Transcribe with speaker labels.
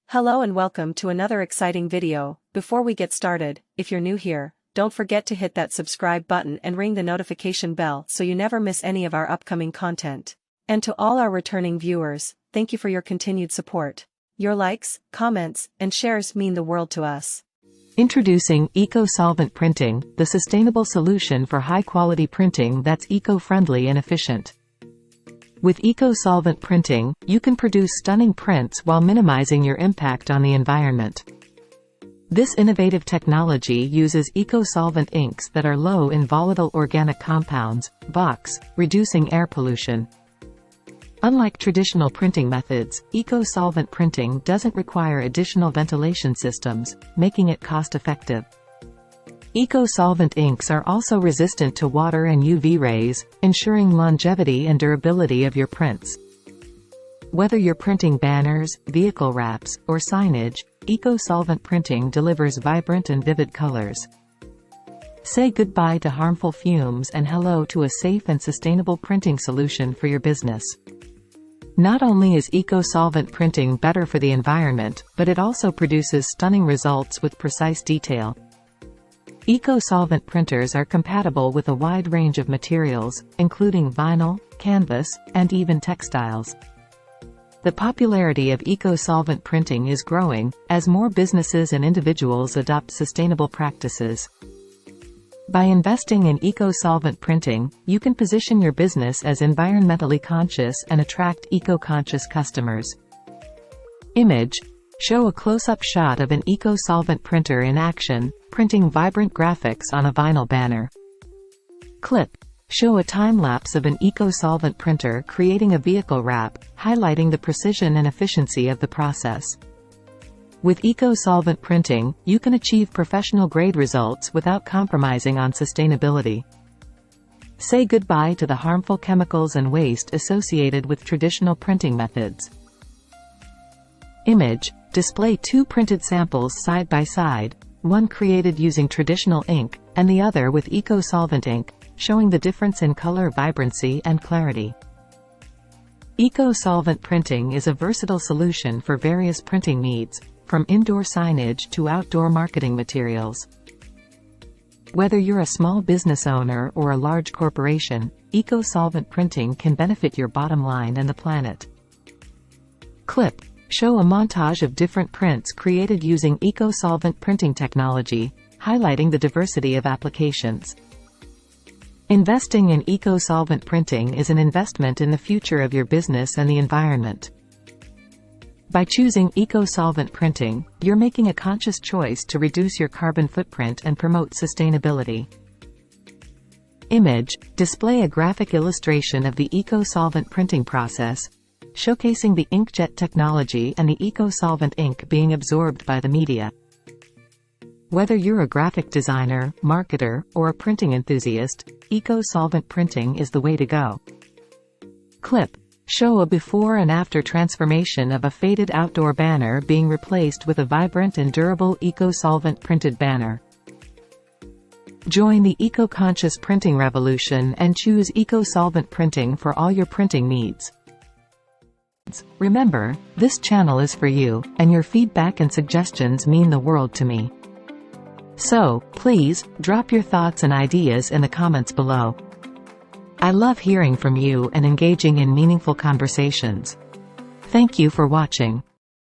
Speaker 1: Hello and welcome to another exciting video. Before we get started, if you're new here, don't forget to hit that subscribe button and ring the notification bell so you never miss any of our upcoming content. And to all our returning viewers, thank you for your continued support. Your likes, comments, and shares mean the world to us.
Speaker 2: Introducing Eco-Solvent Printing, the sustainable solution for high-quality printing that's eco-friendly and efficient. With Eco-Solvent Printing, you can produce stunning prints while minimizing your impact on the environment. This innovative technology uses eco-solvent inks that are low in volatile organic compounds, VOCs, reducing air pollution. Unlike traditional printing methods, eco-solvent printing doesn't require additional ventilation systems, making it cost-effective. Eco-solvent inks are also resistant to water and UV rays, ensuring longevity and durability of your prints. Whether you're printing banners, vehicle wraps, or signage, eco-solvent printing delivers vibrant and vivid colors. Say goodbye to harmful fumes and hello to a safe and sustainable printing solution for your business. Not only is eco-solvent printing better for the environment, but it also produces stunning results with precise detail. Eco-solvent printers are compatible with a wide range of materials, including vinyl, canvas, and even textiles. The popularity of eco-solvent printing is growing, as more businesses and individuals adopt sustainable practices. By investing in eco-solvent printing, you can position your business as environmentally conscious and attract eco-conscious customers. Image: show a close-up shot of an eco-solvent printer in action, printing vibrant graphics on a vinyl banner. Clip: show a time-lapse of an eco-solvent printer creating a vehicle wrap, highlighting the precision and efficiency of the process. With eco-solvent printing, you can achieve professional-grade results without compromising on sustainability. Say goodbye to the harmful chemicals and waste associated with traditional printing methods. Image: display two printed samples side by side, one created using traditional ink, and the other with eco-solvent ink, showing the difference in color vibrancy and clarity. Eco-solvent printing is a versatile solution for various printing needs, from indoor signage to outdoor marketing materials. Whether you're a small business owner or a large corporation, eco-solvent printing can benefit your bottom line and the planet. Clip: show a montage of different prints created using eco-solvent printing technology, highlighting the diversity of applications. Investing in eco-solvent printing is an investment in the future of your business and the environment. By choosing eco-solvent printing, you're making a conscious choice to reduce your carbon footprint and promote sustainability. Image: display a graphic illustration of the eco-solvent printing process, showcasing the inkjet technology and the eco-solvent ink being absorbed by the media. Whether you're a graphic designer, marketer, or a printing enthusiast, eco-solvent printing is the way to go. Clip: show a before and after transformation of a faded outdoor banner being replaced with a vibrant and durable eco-solvent printed banner. Join the eco-conscious printing revolution and choose eco-solvent printing for all your printing needs. Remember, this channel is for you, and your feedback and suggestions mean the world to me. So, please, drop your thoughts and ideas in the comments below. I love hearing from you and engaging in meaningful conversations. Thank you for watching.